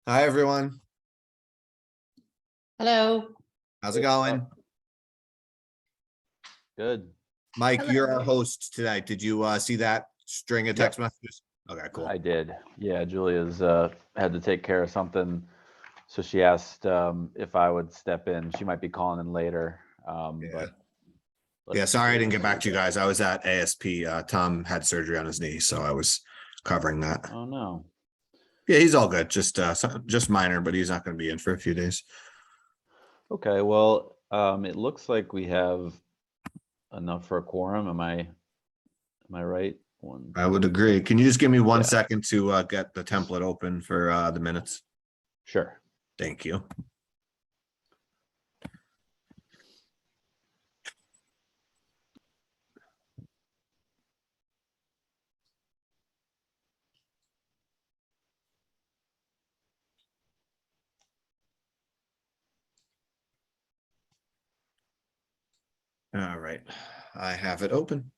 Hi, everyone. Hello. How's it going? Good. Mike, Hello. you're our host tonight. Did you see that string of text messages? Okay, cool. I did. Yeah, Julia's had to take care of something, so she asked if I would step in. She might be calling in later. Yeah. But Yeah, sorry I didn't get back to you guys. I was at ASP. Tom had surgery on his knee, so I was covering that. Oh no. Yeah, he's all good. Just minor, but he's not going to be in for a few days. Okay. Well, it looks like we have enough for a quorum. Am I right? I would agree. Can you just give me one Yeah. second to get the template open for the minutes? Sure. Thank you. All right, I have it open.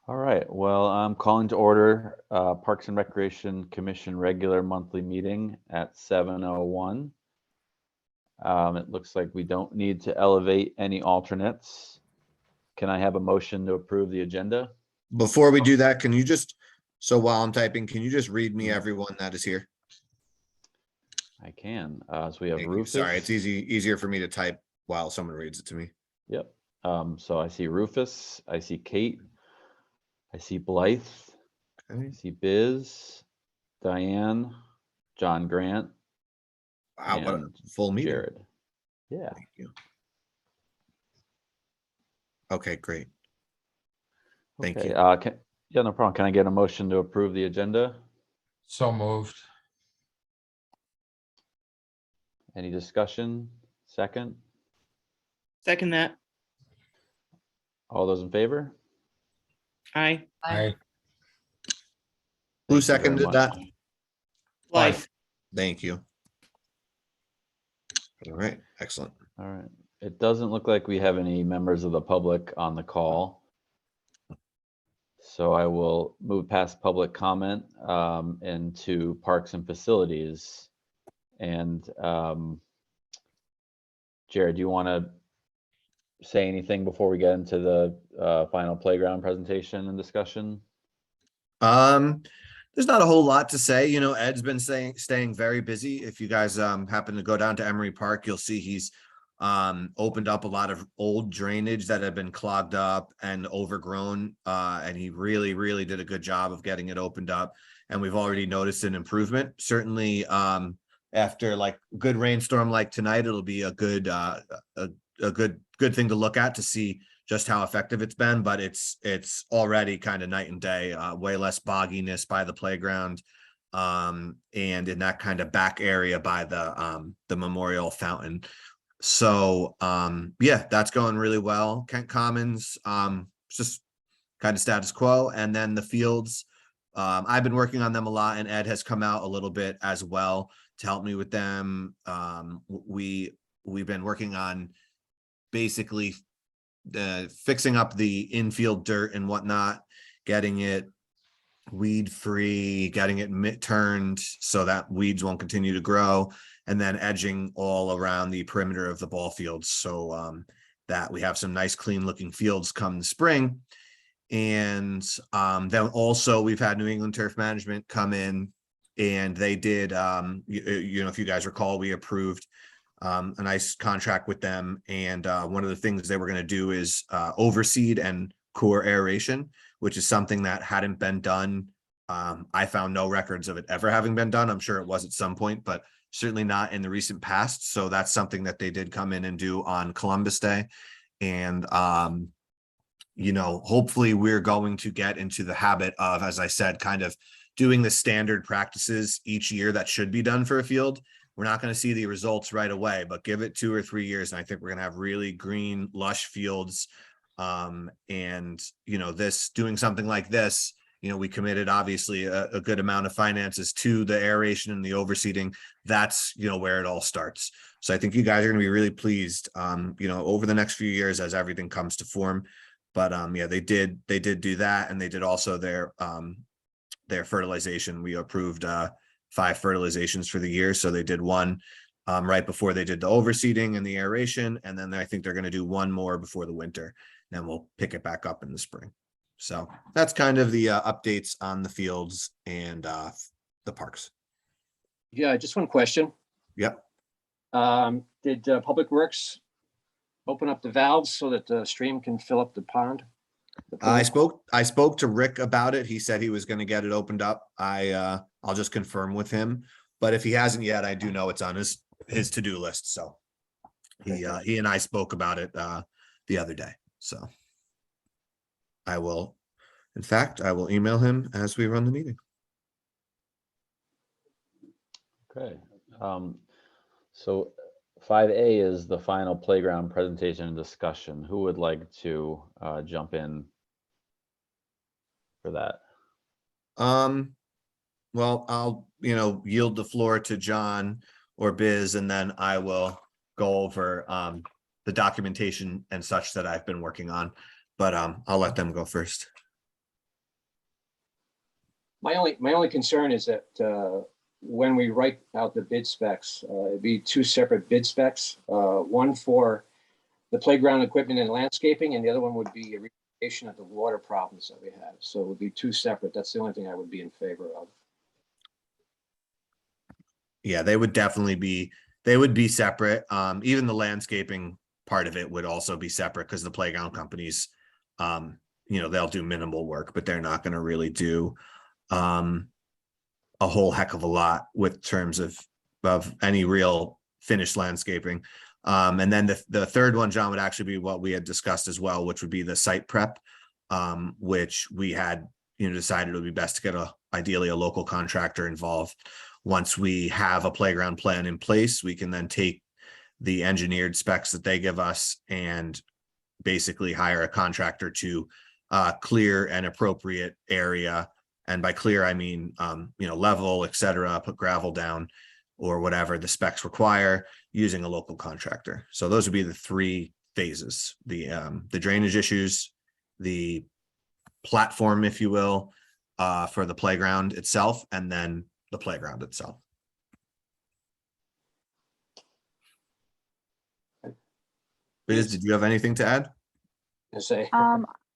All right. Well, I'm calling to order Parks and Recreation Commission regular monthly meeting at 7:01. It looks like we don't need to elevate any alternates. Can I have a motion to approve the agenda? Before we do that, can you just, so while I'm typing, can you just read me everyone that is here? I can. So we have Thank you. Rufus. Sorry, it's easier for me to type while someone reads it to me. Yep. So I see Rufus. I see Kate. I see Blythe. Okay. I see Biz, Diane, John Grant, Wow, what a and full meeting. Jared. Yeah. Thank you. Okay, great. Thank Okay. you. Yeah, no problem. Can I get a motion to approve the agenda? So moved. Any discussion? Second? Second that. All those in favor? Aye. Aye. Who Thank you very seconded much. that? Blythe. Thank you. All right, excellent. All right. It doesn't look like we have any members of the public on the call. So I will move past public comment into parks and facilities. And Jared, do you want to say anything before we get into the final playground presentation and discussion? There's not a whole lot to say. You know, Ed's been staying very busy. If you guys happen to go down to Emery Park, you'll see he's opened up a lot of old drainage that had been clogged up and overgrown, and he really did a good job of getting it opened up, and we've already noticed an improvement. Certainly after like good rainstorm like tonight, it'll be a good good thing to look at to see just how effective it's been, but it's already kind of night and day. Way less bogginess by the playground, and in that kind of back area by the memorial fountain. So yeah, that's going really well. Kent Commons, just kind of status quo. And then the fields, I've been working on them a lot, and Ed has come out a little bit as well to help me with them. We've been working on basically fixing up the infield dirt and whatnot, getting it weed free, getting it turned so that weeds won't continue to grow, and then edging all around the perimeter of the ball fields so that we have some nice clean looking fields come the spring. And then also we've had New England Turf Management come in, and they did you know, if you guys recall, we approved a nice contract with them, and one of the things they were going to do is overseed and core aeration, which is something that hadn't been done. I found no records of it ever having been done. I'm sure it was at some point, but certainly not in the recent past. So that's something that they did come in and do on Columbus Day. And you know, hopefully we're going to get into the habit of, as I said, kind of doing the standard practices each year that should be done for a field. We're not going to see the results right away, but give it 2 or 3 years, and I think we're going to have really green, lush fields. And you know, doing something like this, you know, we committed obviously a good amount of finances to the aeration and the overseeding. That's, you know, where it all starts. So I think you guys are going to be really pleased, you know, over the next few years as everything comes to form. But yeah, they did do that, and they did also their fertilization. We approved 5 fertilizations for the year. So they did one right before they did the overseeding and the aeration. And then I think they're going to do one more before the winter. Then we'll pick it back up in the spring. So that's kind of the updates on the fields and the parks. Yeah, just one question. Yep. Did Public Works open up the valves so that the stream can fill up the pond? I spoke to Rick about it. He said he was going to get it opened up. I'll just confirm with him. But if he hasn't yet, I do know it's on his to-do list. So he and I spoke about it the other day. So I will email him as we run the meeting. Okay. So 5A is the final playground presentation and discussion. Who would like to jump in for that? Well, I'll, yield the floor to John or Biz, and then I will go over the documentation and such that I've been working on, but I'll let them go first. My only concern is that when we write out the bid specs, it'd be 2 separate bid specs. One for the playground equipment and landscaping, and the other one would be a remediation of the water problems that we have. So it would be 2 separate. That's the only thing I would be in favor of. Yeah, they would definitely be separate. Even the landscaping part of it would also be separate because the playground companies, they'll do minimal work, but they're not going to really do a whole heck of a lot with terms of any real finished landscaping. And then the third one, John, would actually be what we had discussed as well, which would be the site prep, which we had, decided it would be best to get ideally a local contractor involved. Once we have a playground plan in place, we can then take the engineered specs that they give us and basically hire a contractor to clear an appropriate area. And by clear, I mean, level, et cetera, put gravel down or whatever the specs require using a local contractor. So those would be the 3 phases: the drainage issues, the platform, if you will, for the playground itself, and then the playground itself. Biz, did you have anything to add?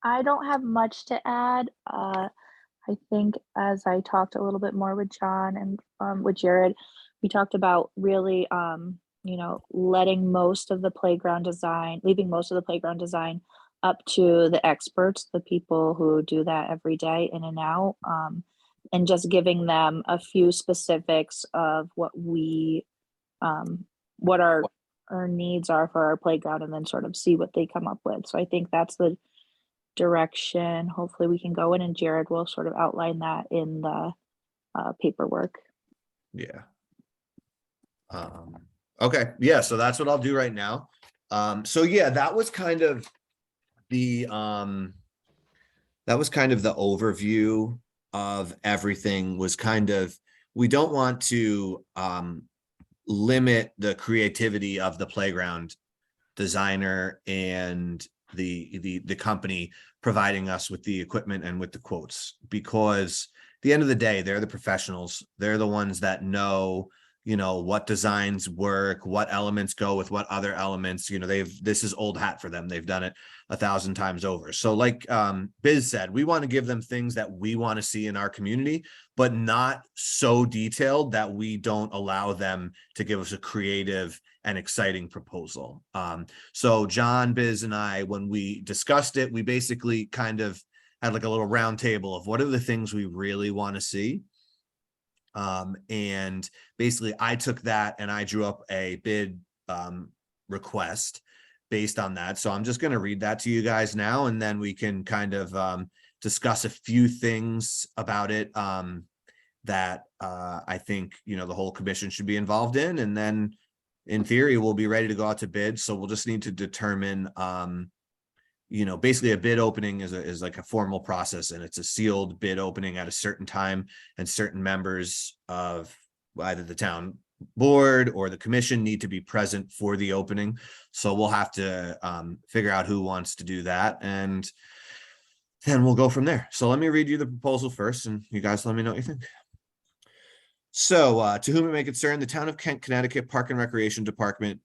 I don't have much to add. I think as I talked a little bit more with John and with Jared, we talked about really, leaving most of the playground design up to the experts, the people who do that every day in and out, and just giving them a few specifics of what our needs are for our playground, and then sort of see what they come up with. So I think that's the direction hopefully we can go in, and Jared will sort of outline that in the paperwork. Yeah. Okay. Yeah. So that's what I'll do right now. So yeah, that was kind of the overview of everything. Was kind of, we don't want to limit the creativity of the playground designer and the company providing us with the equipment and with the quotes, because at the end of the day, they're the professionals. They're the ones that know, what designs work, what elements go with what other elements. This is old hat for them. They've done it 1,000 times over. So like Biz said, we want to give them things that we want to see in our community, but not so detailed that we don't allow them to give us a creative and exciting proposal. So John, Biz, and I, when we discussed it, we basically kind of had like a little round table of what are the things we really want to see. And basically I took that and I drew up a bid request based on that. So I'm just going to read that to you guys now, and then we can kind of discuss a few things about it that I think, the whole commission should be involved in. And then in theory, we'll be ready to go out to bid. So we'll just need to determine, basically a bid opening is like a formal process, and it's a sealed bid opening at a certain time, and certain members of either the town board or the commission need to be present for the opening. So we'll have to figure out who wants to do that, and then we'll go from there. So let me read you the proposal first, and you guys let me know what you think. So, to whom it may concern, the town of Kent, Connecticut Park and Recreation Department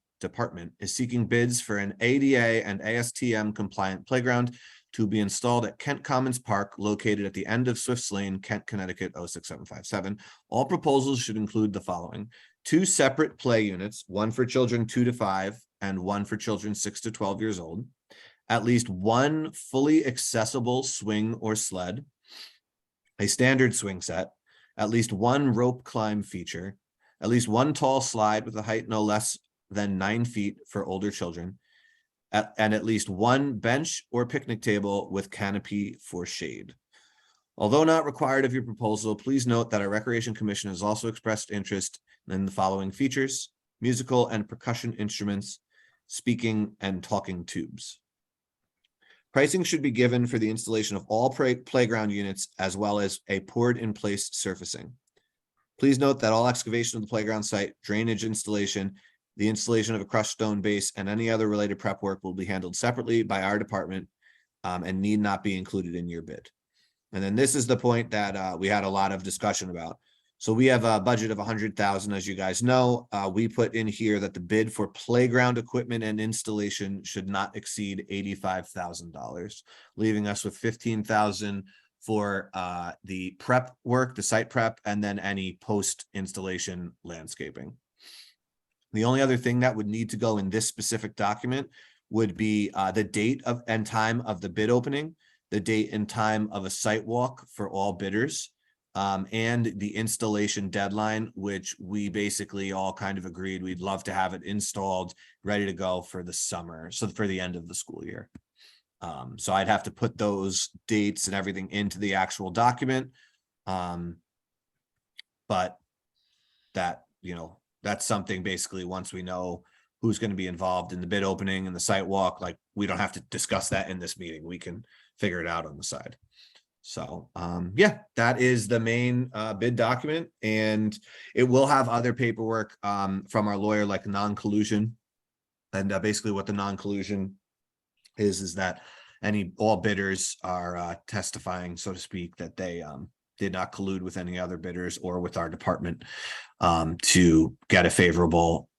is seeking bids for an ADA and ASTM compliant playground to be installed at Kent Commons Park located at the end of Swifts Lane, Kent, Connecticut 06757. All proposals should include the following: 2 separate play units, one for children 2 to 5 and one for children 6 to 12 years old, at least 1 fully accessible swing or sled, a standard swing set, at least 1 rope climb feature, at least 1 tall slide with a height no less than 9 feet for older children, and at least 1 bench or picnic table with canopy for shade. Although not required of your proposal, please note that our Recreation Commission has also expressed interest in the following features: musical and percussion instruments, speaking and talking tubes. Pricing should be given for the installation of all playground units as well as a poured-in-place surfacing. Please note that all excavation of the playground site, drainage installation, the installation of a crushed stone base, and any other related prep work will be handled separately by our department and need not be included in your bid. And then this is the point that we had a lot of discussion about. So we have a budget of 100,000, as you guys know. We put in here that the bid for playground equipment and installation should not exceed $85,000, leaving us with 15,000 for the prep work, the site prep, and then any post-installation landscaping. The only other thing that would need to go in this specific document would be the date of and time of the bid opening, the date and time of a site walk for all bidders, and the installation deadline, which we basically all kind of agreed we'd love to have it installed, ready to go for the summer, so for the end of the school year. So I'd have to put those dates and everything into the actual document. But that, that's something basically once we know who's going to be involved in the bid opening and the site walk, like we don't have to discuss that in this meeting. We can figure it out on the side. So, yeah, that is the main bid document, and it will have other paperwork from our lawyer, like non-collusion. And basically what the non-collusion is that all bidders are testifying, so to speak, that they did not collude with any other bidders or with our department to get a favorable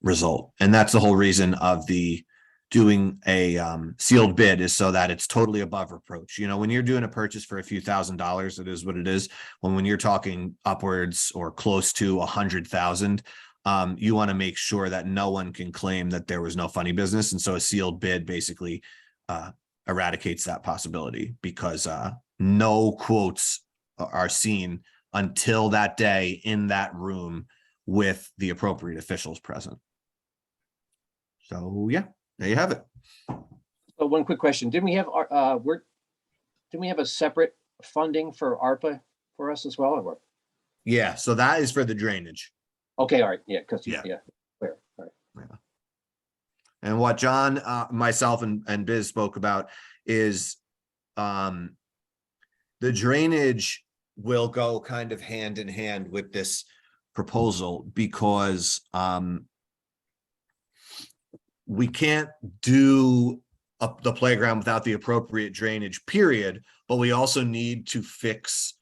result. And that's the whole reason of the doing a sealed bid, is so that it's totally above reproach. When you're doing a purchase for a few $1,000s, it is what it is. When you're talking upwards or close to 100,000, you want to make sure that no one can claim that there was no funny business. And so a sealed bid basically eradicates that possibility, because no quotes are seen until that day in that room with the appropriate officials present. So yeah, there you have it. So one quick question: didn't we have a separate funding for ARPA for us as well? Or? Yeah, so that is for the drainage. Okay, all right, yeah, because Yeah. clear. All right. Yeah. And what John, myself, and Biz spoke about is the drainage will go kind of hand in hand with this proposal, because we can't do the playground without the appropriate drainage, period. But we also need to fix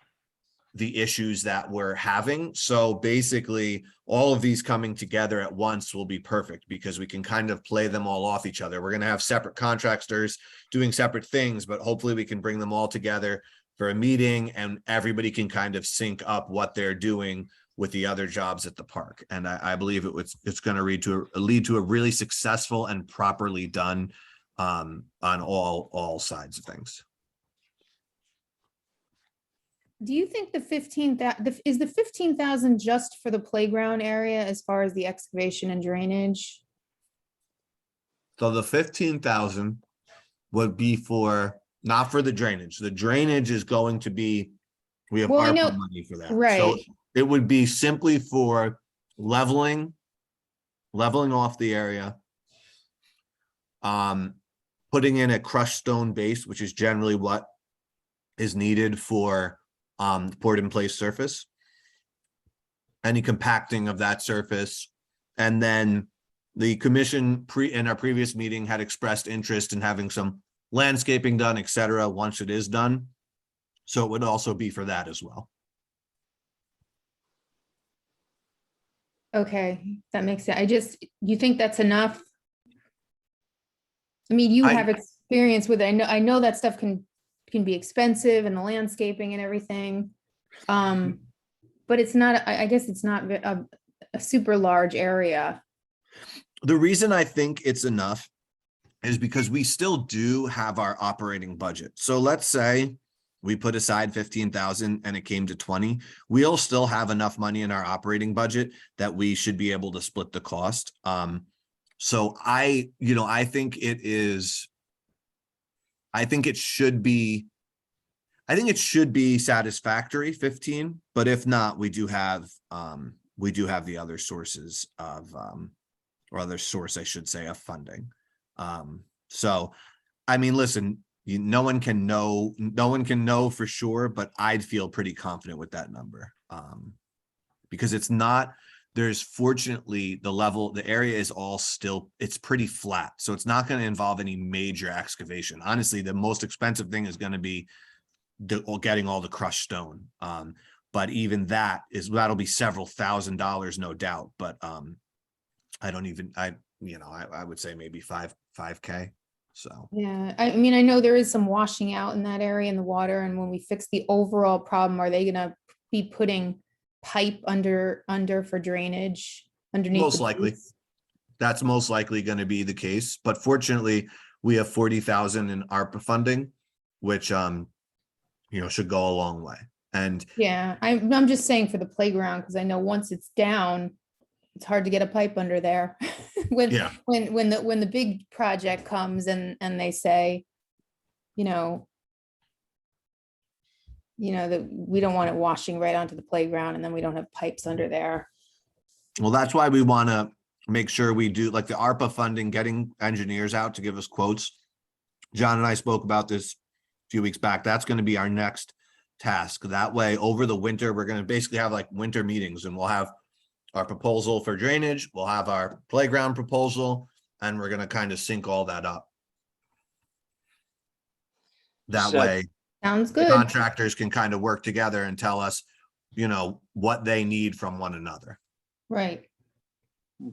the issues that we're having. So basically, all of these coming together at once will be perfect, because we can kind of play them all off each other. We're going to have separate contractors doing separate things, but hopefully we can bring them all together for a meeting, and everybody can kind of sync up what they're doing with the other jobs at the park. And I believe it's going to lead to a really successful and properly done on all sides of things. Do you think the 15,000 just for the playground area as far as the excavation and drainage? So the 15,000 would be not for the drainage. The drainage is going to be, we have Well, I ARPA know- money for that. right. So it would be simply for leveling off the area, putting in a crushed stone base, which is generally what is needed for poured in place surface, any compacting of that surface. And then the commission in our previous meeting had expressed interest in having some landscaping done, etc., once it is done. So it would also be for that as well. Okay, that makes sense. You think that's enough? I mean, you I- have experience with it. I know that stuff can be expensive and the landscaping and everything. But it's not, I guess it's not a super large area. The reason I think it's enough is because we still do have our operating budget. So let's say we put aside 15,000 and it came to 20, we'll still have enough money in our operating budget that we should be able to split the cost. So I think it should be satisfactory 15, but if not, we do have the other sources of, or other source, I should say, of funding. So, I mean, listen, no one can know for sure, but I'd feel pretty confident with that number. Because there's fortunately the area is all still, it's pretty flat. So it's not going to involve any major excavation. Honestly, the most expensive thing is going to be getting all the crushed stone. But even that'll be several $1,000s, no doubt. But I would say maybe 5K. So Yeah, I mean, I know there is some washing out in that area in the water, and when we fix the overall problem, are they gonna be putting pipe under for drainage underneath? Most the likely. base? That's most likely going to be the case. But fortunately, we have 40,000 in ARPA funding, which should go a long way. And Yeah, I'm just saying for the playground, because I know once it's down, it's hard to get a pipe under there. When Yeah. when the big project comes and they say, that we don't want it washing right onto the playground, and then we don't have pipes under there. well, that's why we want to make sure we do like the ARPA funding, getting engineers out to give us quotes. John and I spoke about this a few weeks back. That's going to be our next task. That way, over the winter, we're going to basically have like winter meetings, and we'll have our proposal for drainage, we'll have our playground proposal, and we're going to kind of sync all that up. That So- way, Sounds the good. contractors can kind of work together and tell us, what they need from one another. Right.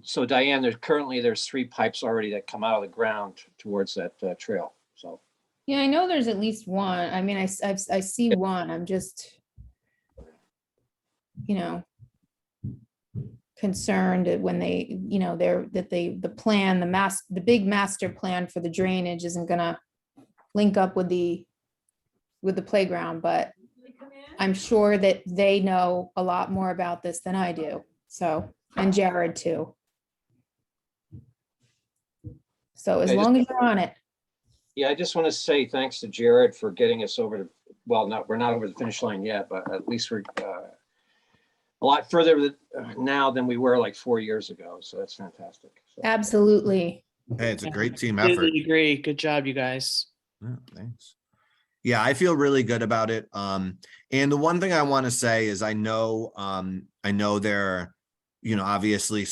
So Diane, there's 3 pipes already that come out of the ground towards that trail. So Yeah, I know there's at least one. I mean, I see one. I'm just, concerned that when they, the big master plan for the drainage isn't gonna link up with the playground, but I'm sure that they know a lot more about this than I do. So, and Jared too. So as I just- long as you're on it. yeah, I just want to say thanks to Jared for getting us over to, we're not over the finish line yet, but at least we're a lot further now than we were like 4 years ago. So that's fantastic. So, Absolutely. Hey, it's a great team effort. Completely agree. Good job, you guys. Yeah, thanks. Yeah, I feel really good about it. And the one thing I want to say is I know there are, obviously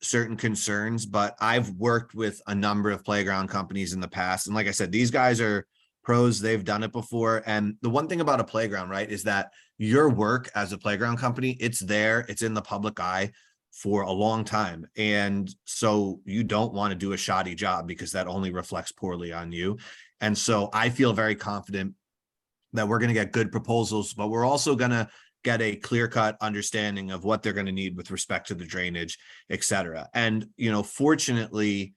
certain concerns, but I've worked with a number of playground companies in the past. And like I said, these guys are pros, they've done it before. And the one thing about a playground, right, is that your work as a playground company, it's there, it's in the public eye for a long time. And so you don't want to do a shoddy job because that only reflects poorly on you. And so I feel very confident that we're going to get good proposals, but we're also going to get a clear-cut understanding of what they're going to need with respect to the drainage, et cetera. And, fortunately,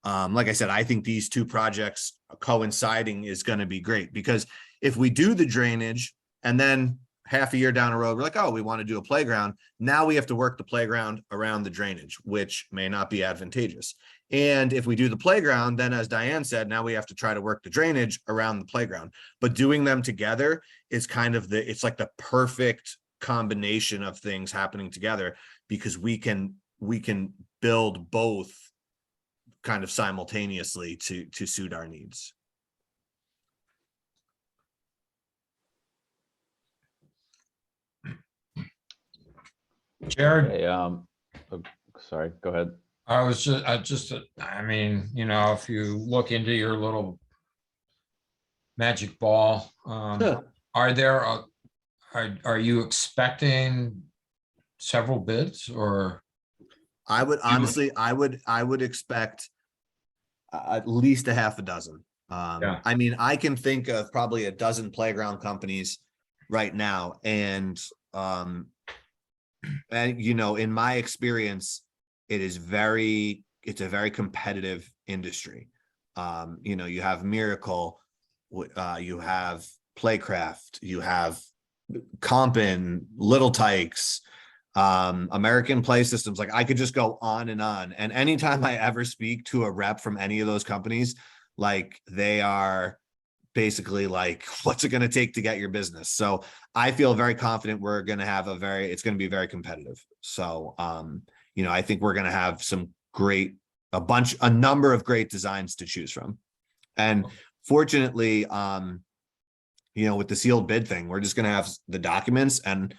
like I said, I think these 2 projects coinciding is going to be great, because if we do the drainage and then half a year down the road, we're like, oh, we want to do a playground. Now we have to work the playground around the drainage, which may not be advantageous. And if we do the playground, then as Diane said, now we have to try to work the drainage around the playground. But doing them together is kind of it's like the perfect combination of things happening together, because we can build both kind of simultaneously to suit our needs. Jared, Okay, sorry, go ahead. I mean, if you look into your little magic ball, are you expecting several bids or? I would honestly, I would expect at least a half a dozen. Yeah. I mean, I can think of probably a dozen playground companies right now, and you know, in my experience, it's a very competitive industry. You know, you have Miracle, you have Playcraft, you have Compin, Little Tykes, American Play Systems. Like I could just go on. And anytime I ever speak to a rep from any of those companies, like they are basically like, what's it going to take to get your business? So I feel very confident we're going to have it's going to be very competitive. So, you know, I think we're going to have a number of great designs to choose from. And fortunately, you know, with the sealed bid thing, we're just going to have the documents, and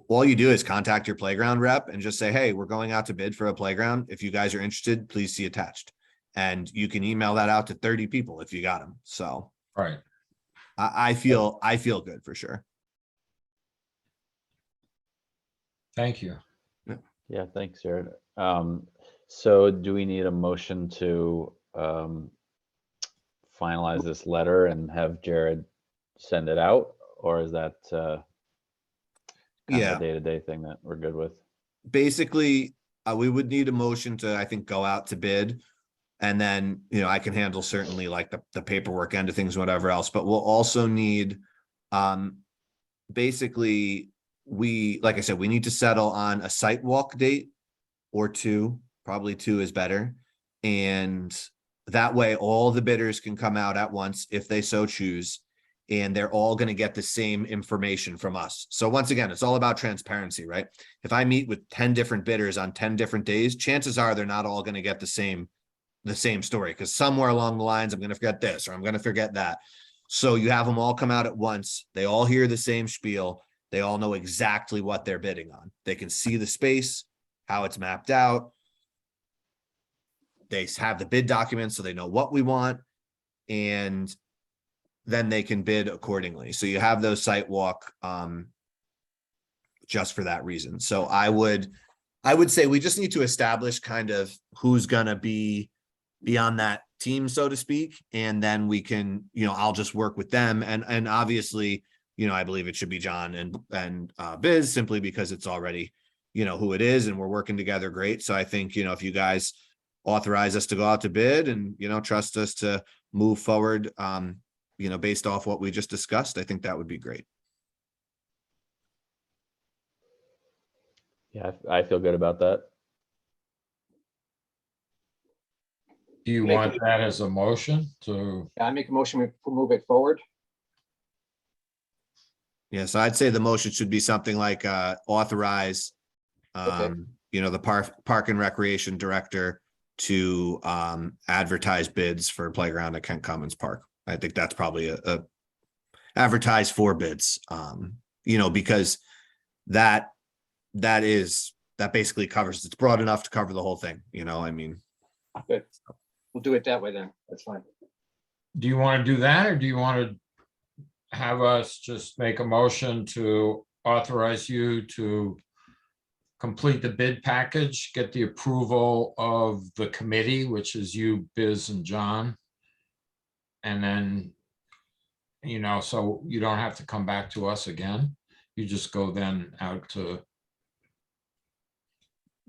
all you do is contact your playground rep and just say, hey, we're going out to bid for a playground. If you guys are interested, please see attached. And you can email that out to 30 people if you got them. So Right. I feel good for sure. Thank you. Yeah, thanks, Jared. So do we need a motion to finalize this letter and have Jared send it out? Or is that kind of a day-to-day thing that we're good with? Basically, we would need a motion to, I think, go out to bid. And then, you know, I can handle certainly like the paperwork end of things, whatever else, but we'll also need, basically, like I said, we need to settle on a site walk date or two, probably two is better. And that way all the bidders can come out at once if they so choose, and they're all going to get the same information from us. So once again, it's all about transparency, right? If I meet with 10 different bidders on 10 different days, chances are they're not all going to get the same story, because somewhere along the lines, I'm going to forget this or I'm going to forget that. So you have them all come out at once. They all hear the same spiel. They all know exactly what they're bidding on. They can see the space, how it's mapped out. They have the bid documents, so they know what we want, and then they can bid accordingly. So you have those site walk just for that reason. So I would say we just need to establish kind of who's going to be on that team, so to speak. And then we can, you know, I'll just work with them. And obviously, you know, I believe it should be John and Biz, simply because it's already, you know, who it is, and we're working together great. So I think, you know, if you guys authorize us to go out to bid and, you know, trust us to move forward, you know, based off what we just discussed, I think that would be great. Yeah, I feel good about that. Do you want that as a motion to? I make a motion, we move it forward. Yeah, so I'd say the motion should be something like authorize, you know, the park and recreation director to advertise bids for playground at Kent Commons Park. I think that's probably a advertise for bids, you know, because that basically covers, it's broad enough to cover the whole thing, you know, I mean. Good. We'll do it that way then. That's fine. Do you want to do that, or do you want to have us just make a motion to authorize you to complete the bid package, get the approval of the committee, which is you, Biz, and John? And then, you know, so you don't have to come back to us again. You just go then out to.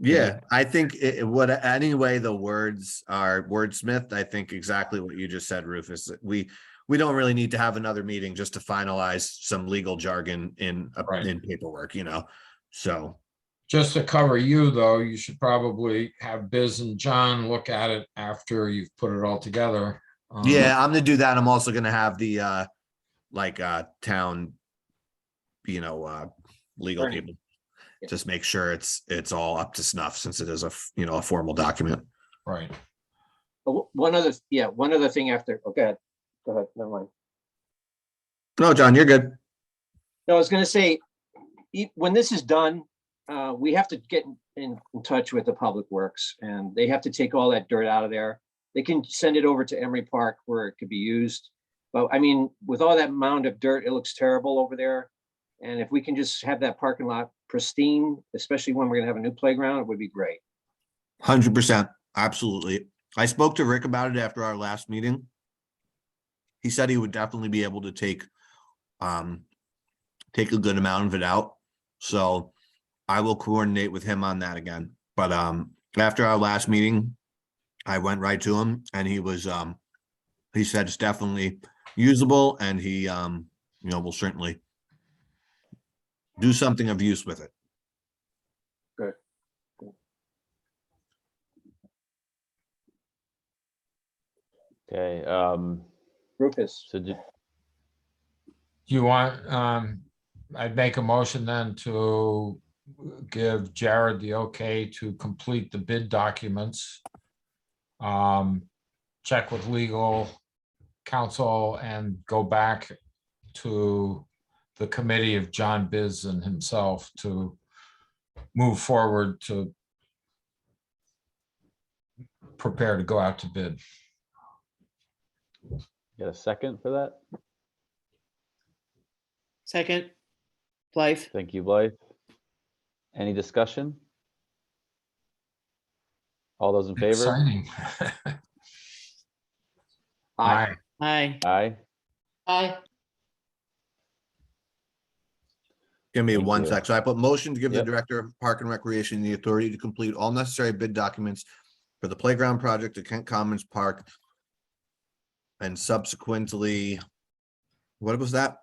Yeah, I think anyway, the words are wordsmith. I think exactly what you just said, Rufus. We don't really need to have another meeting just to finalize some legal jargon in paperwork, you know. So Just to cover you, though, you should probably have Biz and John look at it after you've put it all together. Yeah, I'm gonna do that. I'm also gonna have the town, you know, legal people just make sure it's all up to snuff, since it is a formal document. Right. One other thing after. Okay, go ahead. Never mind. No, John, you're good. No, I was going to say, when this is done, we have to get in touch with the Public Works, and they have to take all that dirt out of there. They can send it over to Emery Park where it could be used. But I mean, with all that mound of dirt, it looks terrible over there. And if we can just have that parking lot pristine, especially when we're going to have a new playground, it would be great. 100%, absolutely. I spoke to Rick about it after our last meeting. He said he would definitely be able to take a good amount of it out. So I will coordinate with him on that again. But after our last meeting, I went right to him and he said it's definitely usable and he will certainly do something of use with it. Good. Okay, Rufus, so Do you want, I'd make a motion then to give Jared the okay to complete the bid documents. Check with legal counsel and go back to the committee of John Biz and himself to move forward to prepare to go out to bid. get a second for that? Second, Blythe. Thank you, Blythe. Any discussion? All those in favor? Exciting. aye. Aye. Aye. Aye. Give me Thank one you. sec. So I put motion to give the Yep. Director of Park and Recreation the authority to complete all necessary bid documents for the playground project at Kent Commons Park. And subsequently, what was that?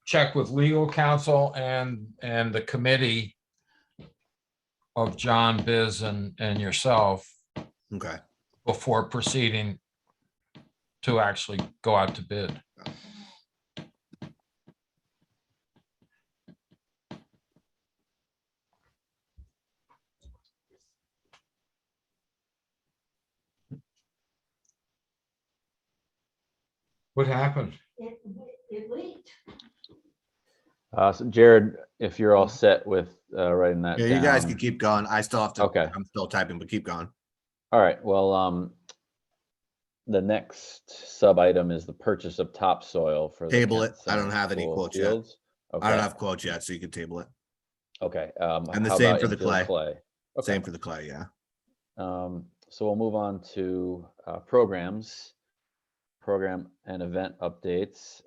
Check with legal counsel and the committee of John Biz and yourself Okay, before proceeding to actually go out to bid. What happened? So Jared, if you're all set with writing that yeah, you guys down. can keep going. I still have to, Okay. I'm still typing, but keep going. All right, well, the next sub item is the purchase of topsoil for the Table Kent it. I don't Center have any School quotes yet. fields. I Okay, don't have quotes yet, so you can table it. okay. And the How same about for the infield clay. Okay. Same for the clay, yeah. So we'll move on to programs, program and event updates.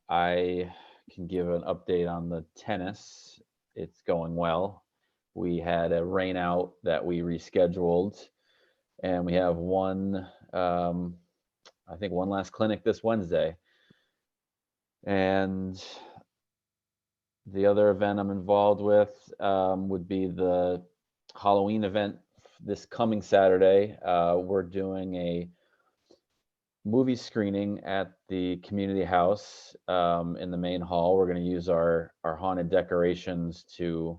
I can give an update on the tennis. It's going well. We had a rain out that we rescheduled, and we have one, I think one last clinic this Wednesday. And the other event I'm involved with would be the Halloween event this coming Saturday. We're doing a movie screening at the community house in the main hall. We're going to use our haunted decorations to,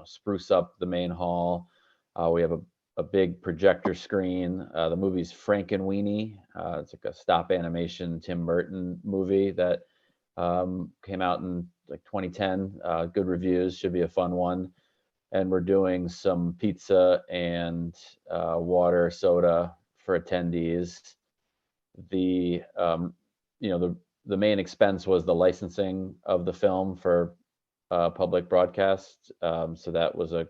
spruce up the main hall. We have a big projector screen. The movie's Frankenweenie. It's like a stop animation Tim Burton movie that came out in like 2010. Good reviews, should be a fun one. And we're doing some pizza and water, soda for attendees. The the main expense was the licensing of the film for public broadcast. So that was a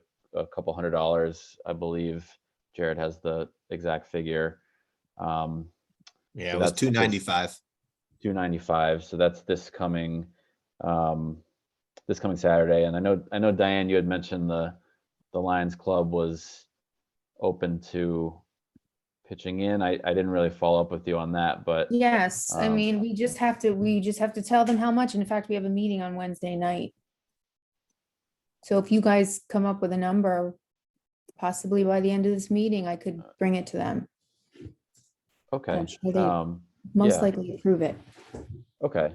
couple $100, I believe. Jared has the exact figure. Yeah, So it was that's $295. $295. So that's this coming Saturday. And I know Diane, you had mentioned the Lions Club was open to pitching in. I didn't really follow up with you on that, but Yes, I mean, we just have to tell them how much. In fact, we have a meeting on Wednesday night. So if you guys come up with a number, possibly by the end of this meeting, I could bring it to them. okay. I'm sure they most yeah. likely approve it. Okay.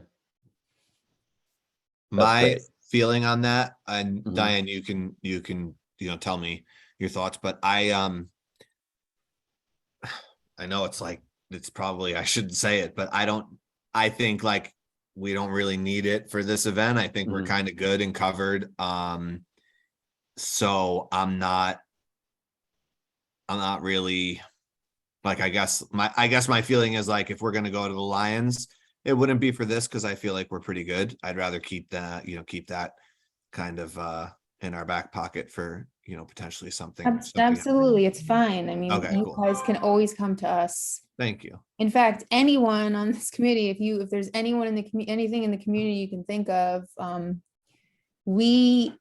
My great. feeling on that, and Mhm. Diane, you can tell me your thoughts, but I know it's probably, I shouldn't say it, but I think like we don't really need it for this event. I think we're Mhm. kind of good and covered. So I'm not really like, I guess my feeling is like, if we're going to go to the Lions, it wouldn't be for this, because I feel like we're pretty good. I'd rather keep that, keep that kind of in our back pocket for, potentially something. Absolutely, it's fine. I mean, Okay, you cool. guys can always come to us. Thank you. In fact, anyone on this committee, if there's anyone in the anything in the community you can think of, we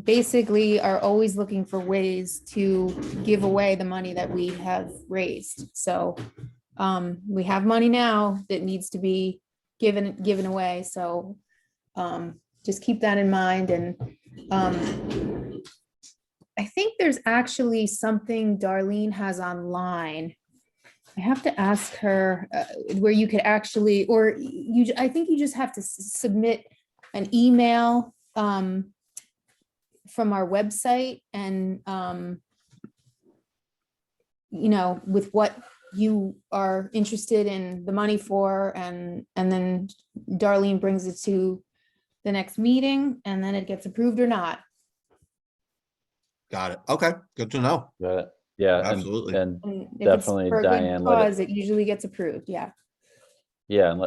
basically are always looking for ways to give away the money that we have raised. So we have money now that needs to be given away. So just keep that in mind. And I think there's actually something Darlene has online. I have to ask her where you could actually, or I think you just have to submit an email from our website and, with what you are interested in the money for, and then Darlene brings it to the next meeting, and then it gets approved or not. Got it. Okay, good to know. Got it. Yeah, Absolutely. and And if it's definitely, for a good Diane, cause, it usually gets approved, yeah. yeah, and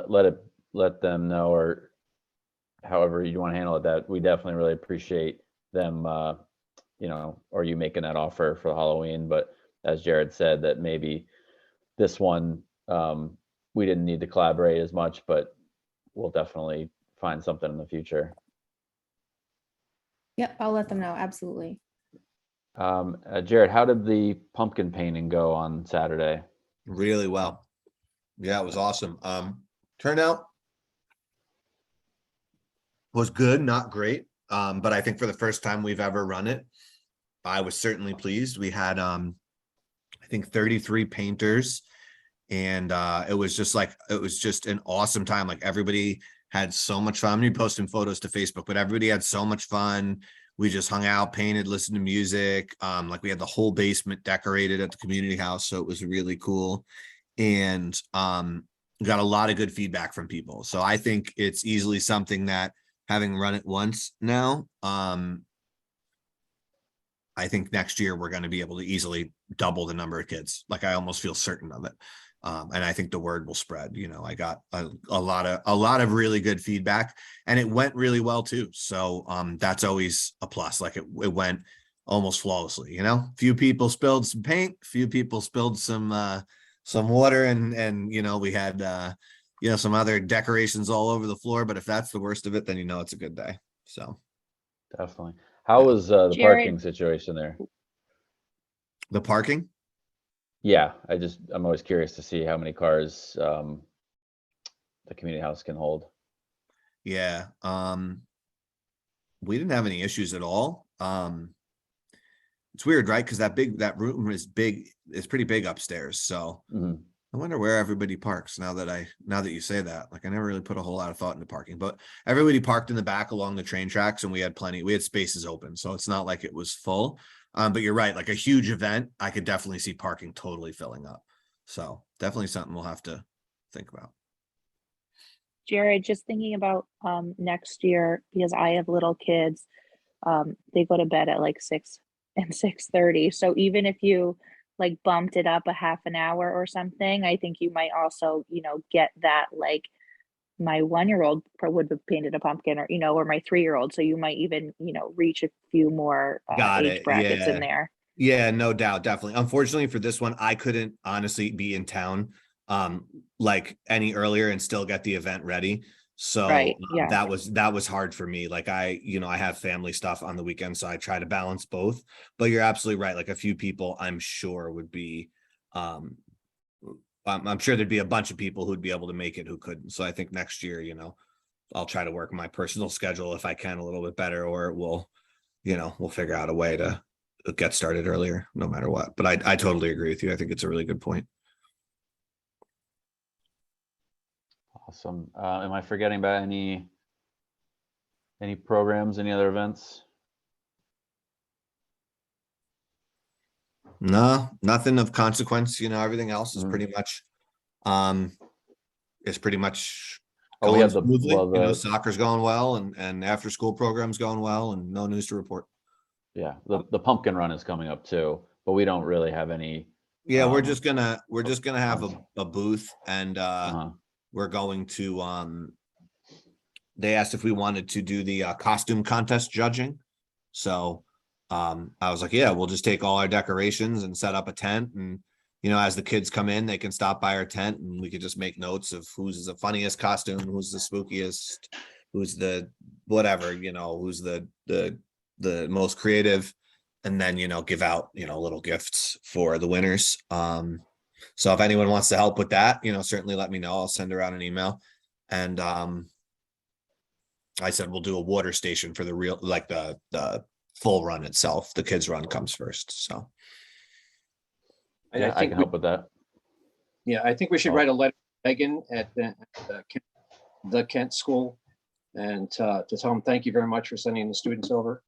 let them know, or however you want to handle it, that we definitely really appreciate them, or you making that offer for Halloween. But as Jared said, that maybe this one, we didn't need to collaborate as much, but we'll definitely find something in the future. Yep, I'll let them know, absolutely. Jared, how did the pumpkin painting go on Saturday? Really well. Yeah, it was awesome. Turnout was good, not great. But I think for the first time we've ever run it, I was certainly pleased. We had I think 33 painters, and it was just an awesome time. Like, everybody had so much fun. I'm gonna be posting photos to Facebook, but everybody had so much fun. We just hung out, painted, listened to music. Like, we had the whole basement decorated at the community house, so it was really cool. And got a lot of good feedback from people. So I think it's easily something that, having run it once now, I think next year we're going to be able to easily double the number of kids. Like, I almost feel certain of it. And I think the word will spread. I got a lot of really good feedback, and it went really well too. So that's always a plus. Like, it went almost flawlessly. Few people spilled some paint, few people spilled some water, and we had some other decorations all over the floor. But if that's the worst of it, then it's a good day. So Definitely. How was the Jared- parking situation there? the parking. Yeah, I'm always curious to see how many cars the community house can hold. Yeah. We didn't have any issues at all. It's weird, right? Because that room is big. It's pretty big upstairs. So Mhm. I wonder where everybody parks now that you say that. Like, I never really put a whole lot of thought into parking, but everybody parked in the back along the train tracks, and we had spaces open. So it's not like it was full. But you're right. Like, a huge event, I could definitely see parking totally filling up. So definitely something we'll have to think about. Jared, just thinking about next year, because I have little kids, they go to bed at like 6 and 6:30. So even if you like bumped it up a half an hour or something, I think you might also, get that, like, my 1-year-old would have painted a pumpkin, or my 3-year-old. So you might even, reach a few more Got age it. brackets Yeah. in there. Yeah, no doubt, definitely. Unfortunately for this one, I couldn't honestly be in town like any earlier and still get the event ready. So Right, yeah. that was hard for me. Like, I have family stuff on the weekend, so I try to balance both. But you're absolutely right. Like, a few people, I'm sure, would be I'm sure there'd be a bunch of people who'd be able to make it who couldn't. So I think next year, I'll try to work my personal schedule if I can a little bit better, or we'll figure out a way to get started earlier, no matter what. But I totally agree with you. I think it's a really good point. Awesome. Am I forgetting about any programs, any other events? No, nothing of consequence. Everything else is Mhm. pretty much Oh, we going had smoothly. Soccer's going well, and after school program's going well, and no news to report. Yeah, the pumpkin run is coming up too, but we don't really have any. Yeah, we're just gonna have a booth, and Uh-huh. we're going to they asked if we wanted to do the costume contest judging. So I was like, yeah, we'll just take all our decorations and set up a tent, and as the kids come in, they can stop by our tent and we could just make notes of who's the funniest costume, who's the spookiest, who's the whatever, who's the most creative, and then give out little gifts for the winners. So if anyone wants to help with that, certainly let me know. I'll send around an email. And I said we'll do a water station for the real, like the full run itself. The kids run comes first. So Yeah, I can help with that. Yeah, I think we should write a letter to Megan at the Kent School and to tell them thank you very much for sending the students over.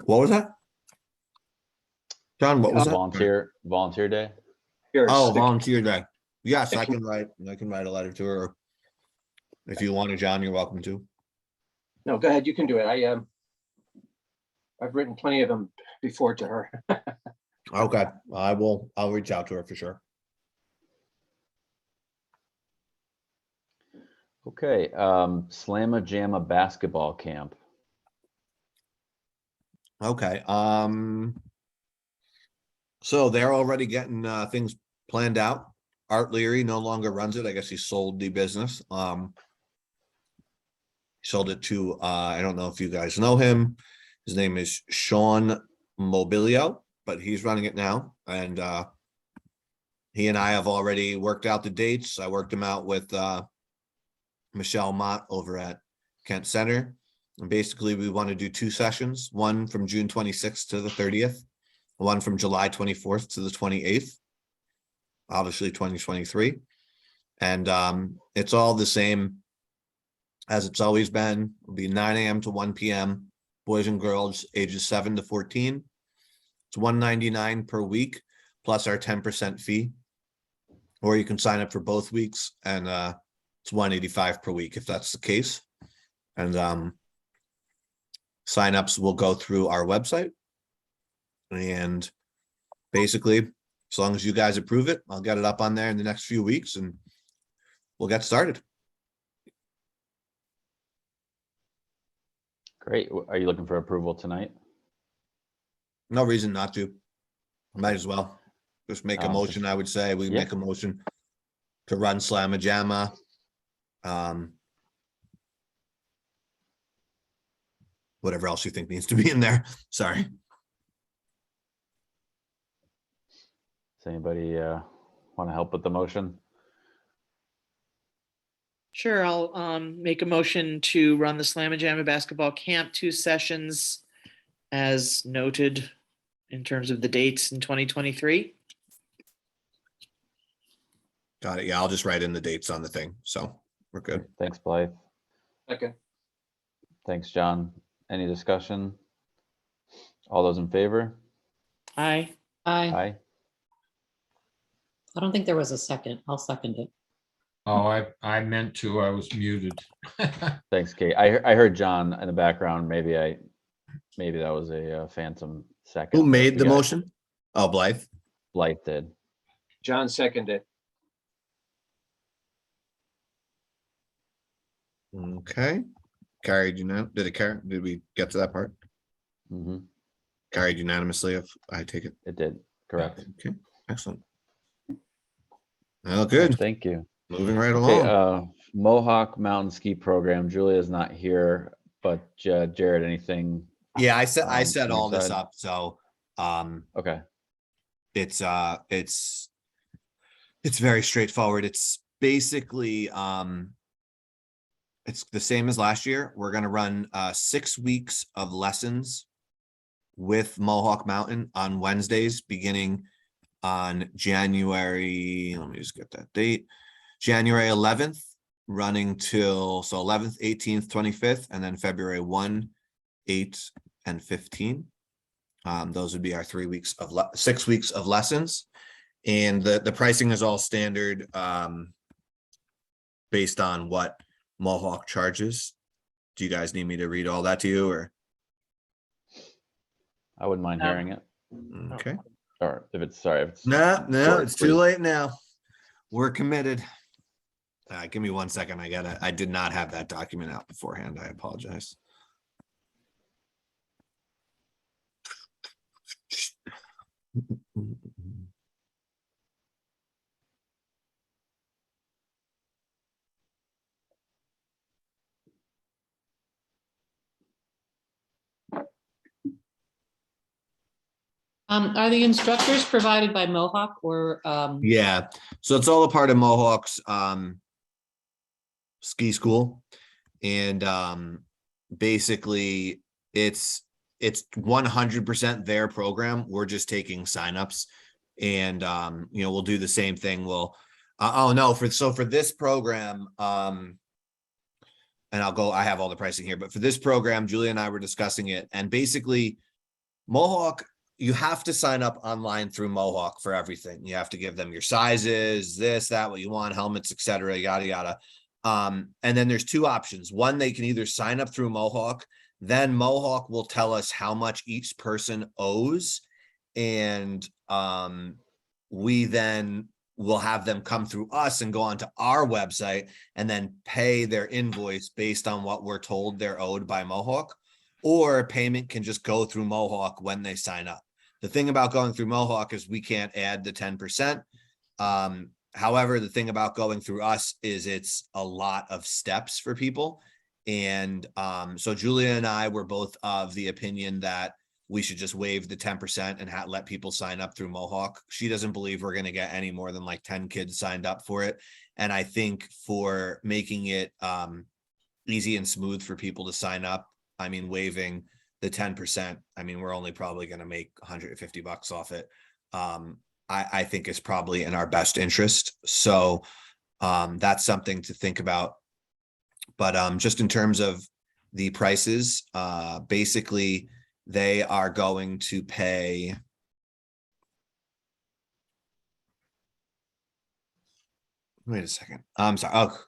what was that? John, what was that? Volunteer day. Here, Oh, stick- volunteer day. Yes, Yeah, I can write a letter to her. If you want to, John, you're welcome to. No, go ahead. You can do it. I've written plenty of them before to her. Okay, I'll reach out to her for sure. Okay, Slamma Jamma basketball camp. Okay, so they're already getting things planned out. Art Leary no longer runs it. I guess he sold the business. Sold it to I don't know if you guys know him. His name is Sean Mobilio, but he's running it now. And he and I have already worked out the dates. I worked them out with Michelle Mott over at Kent Center. And basically we want to do 2 sessions, one from June 26th to the 30th, one from July 24th to the 28th, obviously 2023. And it's all the same as it's always been. It'll be 9 a.m. to 1 p.m. Boys and girls ages 7 to 14. It's $199 per week plus our 10% fee. Or you can sign up for both weeks and it's $185 per week if that's the case. And signups will go through our website. And basically, as long as you guys approve it, I'll get it up on there in the next few weeks and we'll get started. Great. Are you looking for approval tonight? No reason not to. Might as well. Just make a motion, I would say. We Yeah. make a motion to run Slamma Jamma. Whatever else you think needs to be in there. Sorry. Does anybody want to help with the motion? Sure, I'll make a motion to run the Slamma Jamma basketball camp 2 sessions as noted in terms of the dates in 2023. Got it. Yeah, I'll just write in the dates on the thing. So we're good. Thanks, Blythe. Second. Thanks, John. Any discussion? All those in favor? Aye. Aye. I don't think there was a second. I'll second it. Oh, I meant to, I was muted. Thanks, Kate. I heard John in the background. Maybe that was a phantom second. Who but made we the got- motion? Oh, Blythe. Blythe did. John seconded. Okay. Carried did we get to that part? Mhm. Carried unanimously if I take it. It did. Correct. Okay, excellent. Well, good. Thank you. Moving right Okay, along. Mohawk Mountain Ski Program. Julia's not here, but Jared, anything? Yeah, I set from your all this side? up. So Okay. it's very straightforward. It's basically it's the same as last year. We're gonna run 6 weeks of lessons with Mohawk Mountain on Wednesdays, beginning on January. Let me just get that date. January 11th, running till 11th, 18th, 25th, and then February 1, 8, and 15. Those would be our 6 weeks of lessons. And the pricing is all standard based on what Mohawk charges. Do you guys need me to read all that to you, or? I wouldn't mind No. hearing it. Okay. Or if it's No, short, it's too please. late now. We're committed. Give me 1 second. I did not have that document out beforehand. I apologize. Are the instructors provided by Mohawk or, Yeah, so it's all a part of Mohawk's ski school. And basically it's 100% their program. We're just taking signups. And we'll do the same thing. We'll for this program, and I have all the pricing here, but for this program, Julia and I were discussing it, and basically Mohawk, you have to sign up online through Mohawk for everything. You have to give them your sizes, this, that, what you want, helmets, etc., yada, yada. And then there's two options. One, they can either sign up through Mohawk, then Mohawk will tell us how much each person owes. And we then will have them come through us and go onto our website and then pay their invoice based on what we're told they're owed by Mohawk. Or payment can just go through Mohawk when they sign up. The thing about going through Mohawk is we can't add the 10%. However, the thing about going through us is it's a lot of steps for people. And so Julia and I were both of the opinion that we should just waive the 10% and let people sign up through Mohawk. She doesn't believe we're going to get any more than like 10 kids signed up for it. And I think for making it easy and smooth for people to sign up, I mean, waiving the 10%, I mean, we're only probably going to make $150 off it. I think is probably in our best interest. So that's something to think about. But just in terms of the prices, basically they are going to pay. Wait a second. I'm sorry. Oh.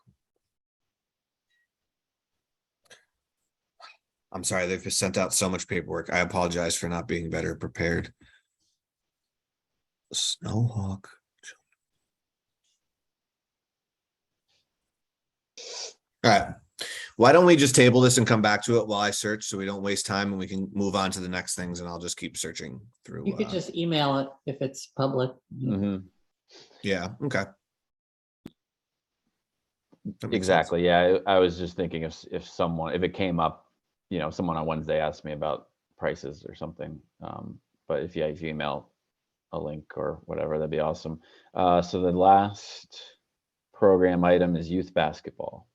I'm sorry, they've just sent out so much paperwork. I apologize for not being better prepared. Snowhawk. All right. Why don't we just table this and come back to it while I search so we don't waste time and we can move on to the next things, and I'll just keep searching through. you could just email it if it's public. Mhm. Yeah. Okay. That makes Exactly. Yeah. I was just thinking if it came up, someone on Wednesday asked me about prices or something. But if you email a link or whatever, that'd be awesome. So the last program item is youth basketball.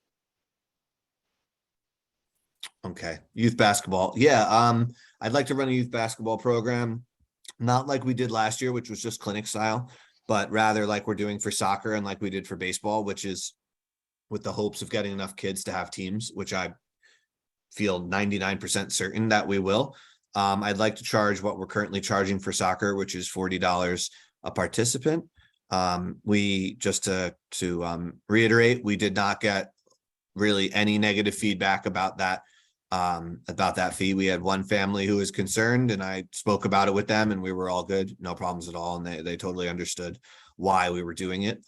Okay. Youth basketball. Yeah. I'd like to run a youth basketball program, not like we did last year, which was just clinic style, but rather like we're doing for soccer and like we did for baseball, which is with the hopes of getting enough kids to have teams, which I feel 99% certain that we will. I'd like to charge what we're currently charging for soccer, which is $40 a participant. We just to reiterate, we did not get really any negative feedback about that fee. We had one family who was concerned, and I spoke about it with them, and we were all good, no problems at all, and they totally understood why we were doing it.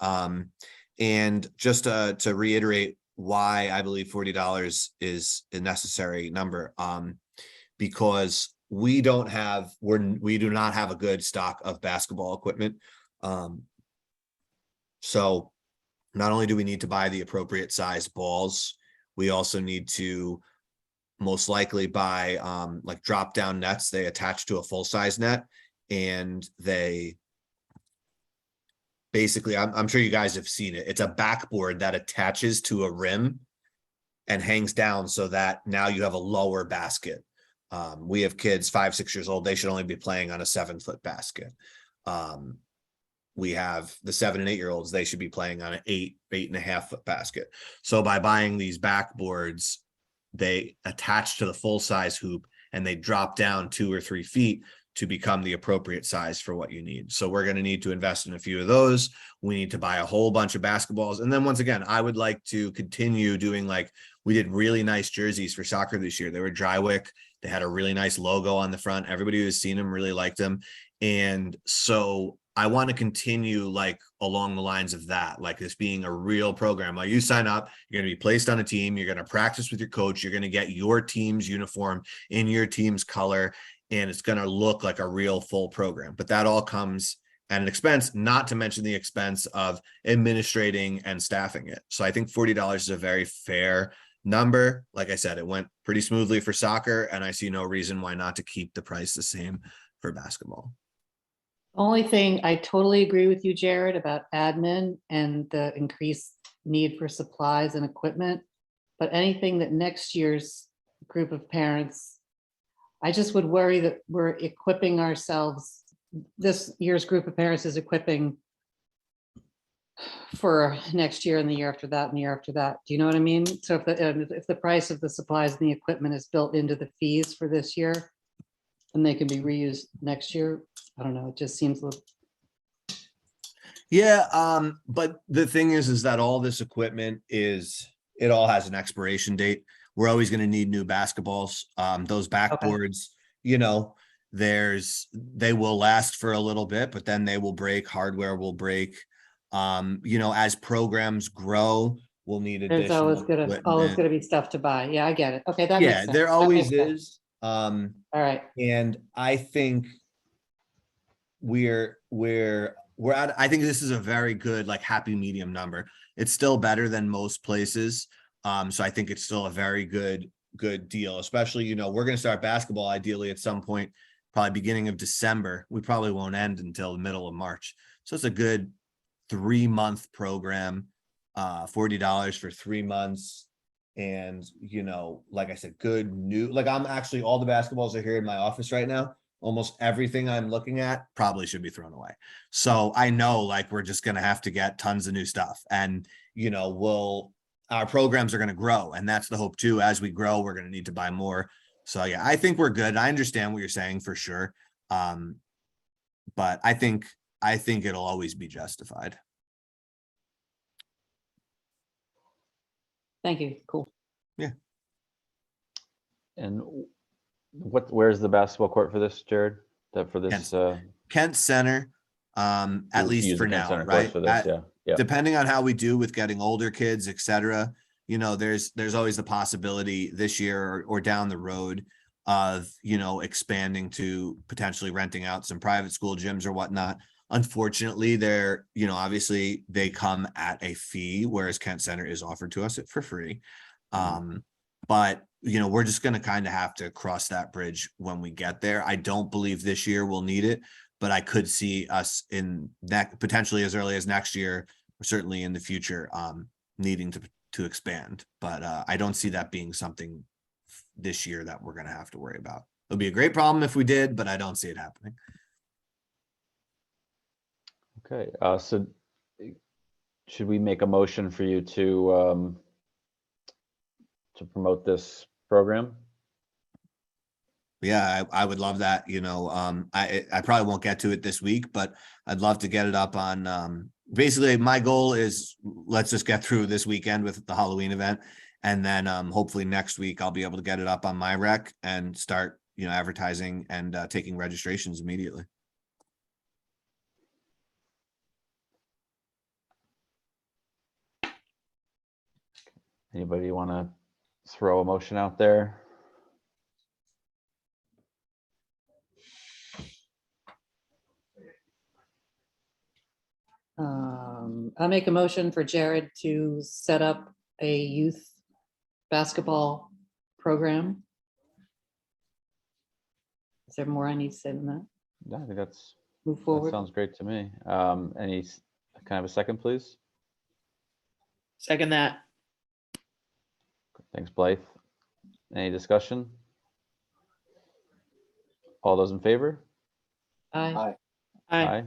And just to reiterate why I believe $40 is a necessary number, because we do not have a good stock of basketball equipment. So not only do we need to buy the appropriate size balls, we also need to most likely buy like drop down nets. They attach to a full size net, and they basically, I'm sure you guys have seen it. It's a backboard that attaches to a rim and hangs down so that now you have a lower basket. We have kids 5-6 years old. They should only be playing on a 7-foot basket. We have the 7 and 8 year olds. They should be playing on an 8.5 foot basket. So by buying these backboards, they attach to the full size hoop and they drop down 2 or 3 feet to become the appropriate size for what you need. So we're going to need to invest in a few of those. We need to buy a whole bunch of basketballs. And then once again, I would like to continue doing, like, we did really nice jerseys for soccer this year. They were Drywick. They had a really nice logo on the front. Everybody who's seen them really liked them. And so I want to continue like along the lines of that, like this being a real program. Like you sign up, you're going to be placed on a team. You're going to practice with your coach. You're going to get your team's uniform in your team's color. and it's going to look like a real full program. But that all comes at an expense, not to mention the expense of administrating and staffing it. So I think $40 is a very fair number. Like I said, it went pretty smoothly for soccer, and I see no reason why not to keep the price the same for basketball. Only thing, I totally agree with you, Jared, about admin and the increased need for supplies and equipment. But anything that next year's group of parents, I just would worry that we're equipping ourselves. This year's group of parents is equipping for next year and the year after that and the year after that. Do you know what I mean? So if the price of the supplies and the equipment is built into the fees for this year, and they can be reused next year, I don't know, it just seems a little. Yeah, but the thing is that all this equipment it all has an expiration date. We're always going to need new basketballs. Those backboards, you know, they will last for a little bit, but then they will break. Hardware will break. You know, as programs grow, we'll need There's additional always equipment. gonna be stuff to buy. Yeah, I get it. Okay, that makes Yeah, sense. there That always makes sense. is. All right. And I think we're at, I think this is a very good, like, happy medium number. It's still better than most places. So I think it's still a very good deal, especially, you know, we're going to start basketball ideally at some point, probably beginning of December. We probably won't end until the middle of March. So it's a good 3-month program, $40 for 3 months. And, you know, like I said, good new, like, I'm actually, all the basketballs are here in my office right now. Almost everything I'm looking at probably should be thrown away. So I know, like, we're just going to have to get tons of new stuff, and, you know, our programs are going to grow, and that's the hope too. As we grow, we're going to need to buy more. So yeah, I think we're good. I understand what you're saying for sure. But I think it'll always be justified. Thank you. Cool. And where's the basketball court for this, Jared? That for this, Kent Center, at least use for the Kent now, Center courts right? for this, yeah. Depending on how we do with getting older kids, etc., you know, there's always the possibility this year or down the road of, you know, expanding to potentially renting out some private school gyms or whatnot. Unfortunately, they're, you know, obviously they come at a fee, whereas Kent Center is offered to us for free. But, you know, we're just going to kind of have to cross that bridge when we get there. I don't believe this year we'll need it, but I could see us in that potentially as early as next year, or certainly in the future, needing to expand. But I don't see that being something this year that we're going to have to worry about. It'll be a great problem if we did, but I don't see it happening. Okay, so should we make a motion for you to promote this program? Yeah, I would love that. You know, I probably won't get to it this week, but I'd love to get it up on, basically my goal is, let's just get through this weekend with the Halloween event. And then hopefully next week I'll be able to get it up on my rec and start, you know, advertising and taking registrations immediately. Anybody want to throw a motion out there? I'll make a motion for Jared to set up a youth basketball program. Is there more I need to say than that? Yeah, I think that's Move that forward. sounds great to me. Can I have a second, please? Second that. Thanks, Blythe. Any discussion? All those in favor? Aye. Aye.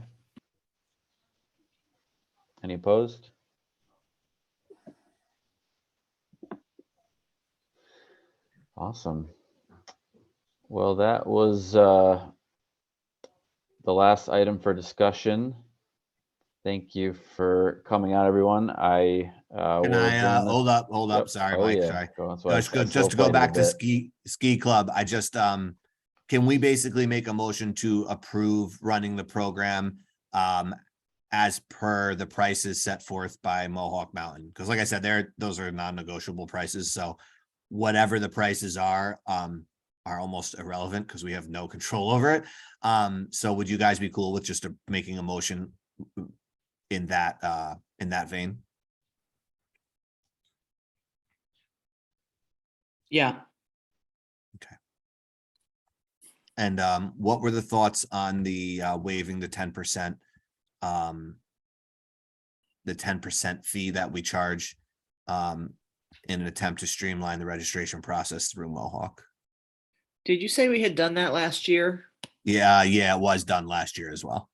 Any opposed? Awesome. Well, that was the last item for discussion. Thank you for coming out, everyone. Can I hold up? Yep. Sorry, Oh, Mike. yeah. Sorry. That's why I Just to go slow-played it a back to bit. ski club. I just can we basically make a motion to approve running the program as per the prices set forth by Mohawk Mountain? Because like I said, those are non-negotiable prices. So whatever the prices are, are almost irrelevant because we have no control over it. So would you guys be cool with just making a motion in that vein? Yeah. And what were the thoughts on the waiving the 10%, the 10% fee that we charge in an attempt to streamline the registration process through Mohawk? Did you say we had done that last year? Yeah, it was done last year as well.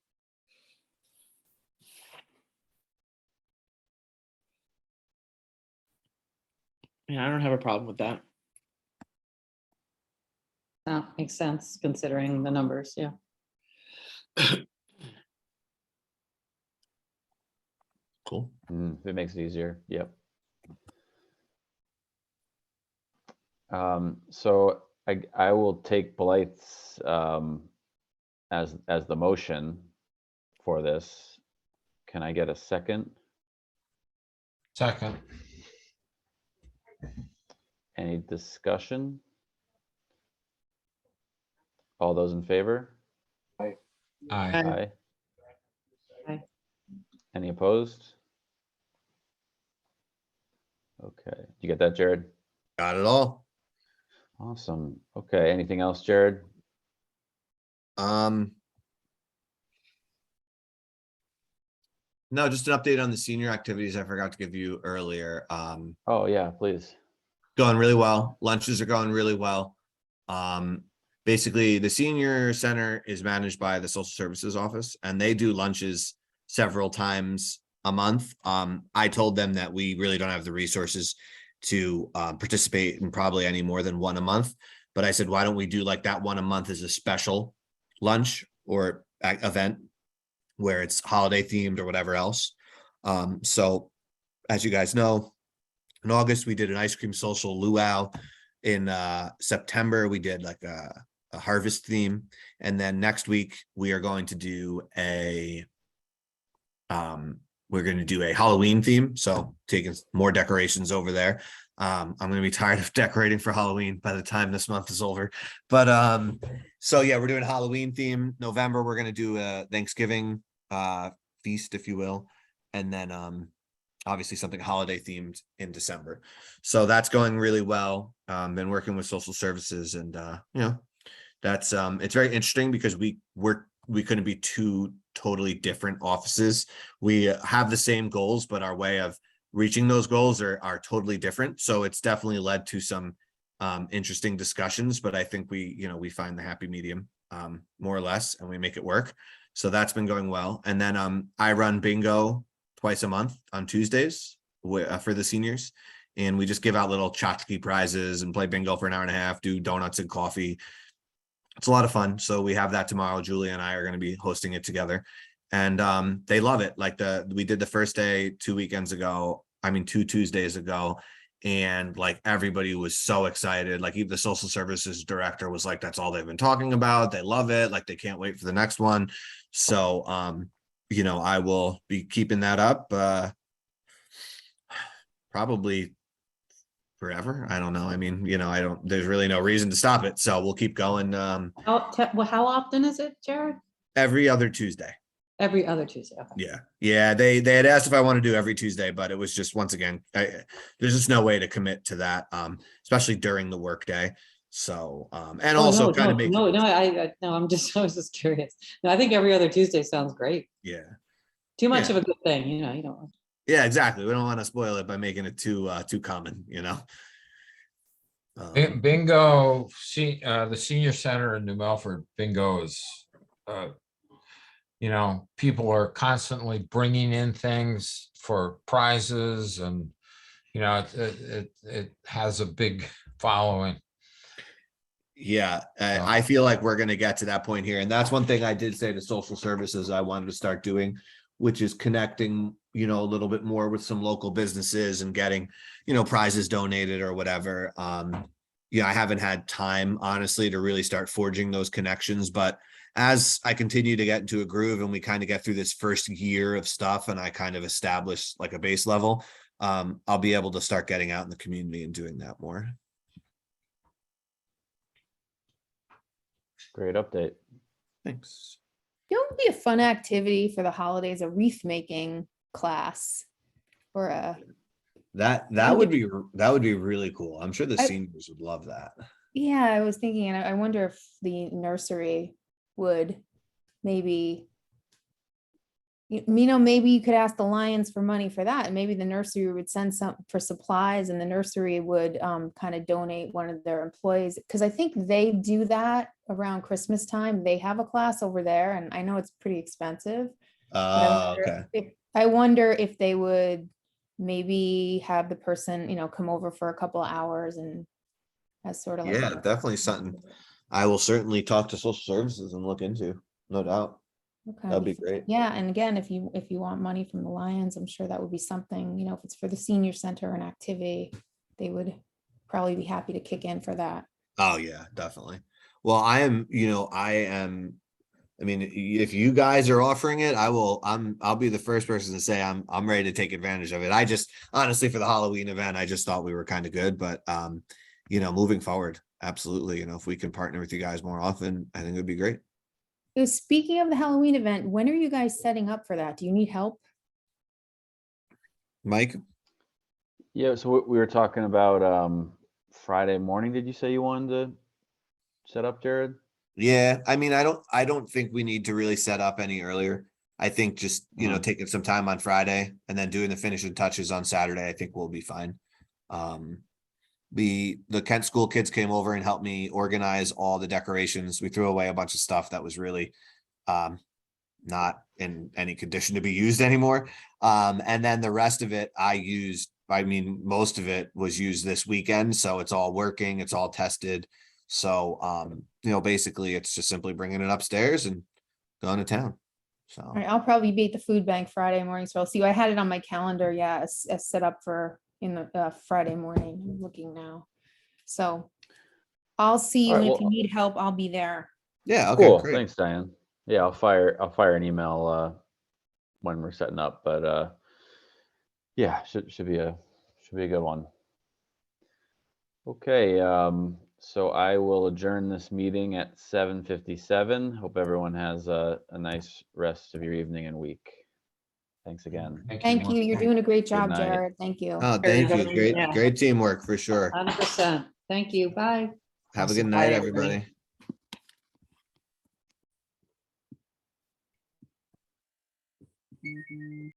Yeah, I don't have a problem with that. That makes sense considering the numbers, yeah. Cool. If it makes it easier, yep. So I will take Blythe's as the motion for this. Can I get a second? Second. Any discussion? All those in favor? Aye. Aye. Aye. Any opposed? Okay, you get that, Jared? Got it all. Awesome. Okay, anything else, Jared? No, just an update on the senior activities I forgot to give you earlier. Oh, yeah, please. Going really well. Lunches are going really well. Basically the senior center is managed by the social services office and they do lunches several times a month. I told them that we really don't have the resources to participate in probably any more than one a month. But I said, why don't we do like that one a month as a special lunch or event where it's holiday themed or whatever else. So as you guys know, in August, we did an ice cream social luau. In September, we did like a harvest theme. And then next week we are going to do a Halloween theme. So taking more decorations over there. I'm going to be tired of decorating for Halloween by the time this month is over. But so yeah, we're doing a Halloween theme. November, we're going to do a Thanksgiving feast, if you will. And then obviously something holiday themed in December. So that's going really well. Been working with social services and you know, that's it's very interesting because we couldn't be two totally different offices. We have the same goals, but our way of reaching those goals are totally different. So it's definitely led to some interesting discussions, but I think we find the happy medium more or less, and we make it work. So that's been going well. And then I run bingo twice a month on Tuesdays for the seniors. And we just give out little tchotchke prizes and play bingo for an hour and a half, do donuts and coffee. It's a lot of fun. So we have that tomorrow. Julie and I are going to be hosting it together. And they love it. Like we did the first day 2 Tuesdays ago. And like everybody was so excited. Like even the social services director was like, that's all they've been talking about. They love it. Like they can't wait for the next one. So I will be keeping that up probably forever. I don't know. I mean, there's really no reason to stop it. So we'll keep going. How often is it, Jared? Every other Tuesday. Every other Tuesday. Okay. Yeah. They had asked if I want to do every Tuesday, but it was just, once again, there's just no way to commit to that, especially during the workday. So, and also kind of make. No, I was just curious. No, I think every other Tuesday sounds great. Yeah. Too much of a good thing, you don't. Yeah, exactly. We don't want to spoil it by making it too common, Bingo, the senior center in New Milford, bingo is, people are constantly bringing in things for prizes and, it has a big following. Yeah, I feel like we're going to get to that point here. And that's one thing I did say to social services I wanted to start doing, which is connecting, a little bit more with some local businesses and getting, prizes donated or whatever. I haven't had time, honestly, to really start forging those connections. But as I continue to get into a groove and we kind of get through this first year of stuff and I kind of establish like a base level, I'll be able to start getting out in the community and doing that more. Great update. Thanks. You know, it would be a fun activity for the holidays, a wreath making class or a, That would be really cool. I'm sure the I- seniors would love that. yeah, I was thinking, and I wonder if the nursery would maybe, maybe you could ask the Lions for money for that. And maybe the nursery would send some for supplies and the nursery would kind of donate one of their employees. Because I think they do that around Christmas time. They have a class over there and I know it's pretty expensive. But Okay. I wonder if they would maybe have the person, come over for a couple of hours and as sort of like. Yeah, definitely something I will certainly talk to social services and look into, no doubt. Okay. That'd be great. Yeah, and again, if you want money from the Lions, I'm sure that would be something, if it's for the senior center, an activity, they would probably be happy to kick in for that. Oh yeah, definitely. Well, I mean, if you guys are offering it, I'll be the first person to say I'm ready to take advantage of it. I just honestly for the Halloween event, I just thought we were kind of good, but moving forward, absolutely. If we can partner with you guys more often, I think it would be great. So speaking of the Halloween event, when are you guys setting up for that? Do you need help? Mike? Yeah, so we were talking about Friday morning. Did you say you wanted to set up, Jared? Yeah, I mean, I don't think we need to really set up any earlier. I think just, taking some time on Friday and then doing the finishing touches on Saturday, I think we'll be fine. The Kent school kids came over and helped me organize all the decorations. We threw away a bunch of stuff that was really not in any condition to be used anymore. And then the rest of it most of it was used this weekend. So it's all working, it's all tested. So, basically it's just simply bringing it upstairs and going to town. So, All right, I'll probably be at the food bank Friday morning, so I'll see. I had it on my calendar, yeah, as set up for in the Friday morning. I'm looking now. So I'll see you, All right, and if you well- need help, I'll be there. yeah, okay, Cool. great. Thanks, Diane. Yeah, I'll fire an email when we're setting up, but yeah, should be a good one. Okay, so I will adjourn this meeting at 7:57. Hope everyone has a nice rest of your evening and week. Thanks again. Thank you. You're doing a great job, night. Jared. Thank you. Oh, thank you. Everybody, Great, yeah. great teamwork for sure. 100%. Thank you. Bye. Have a Awesome. good Bye, night, everybody. everybody.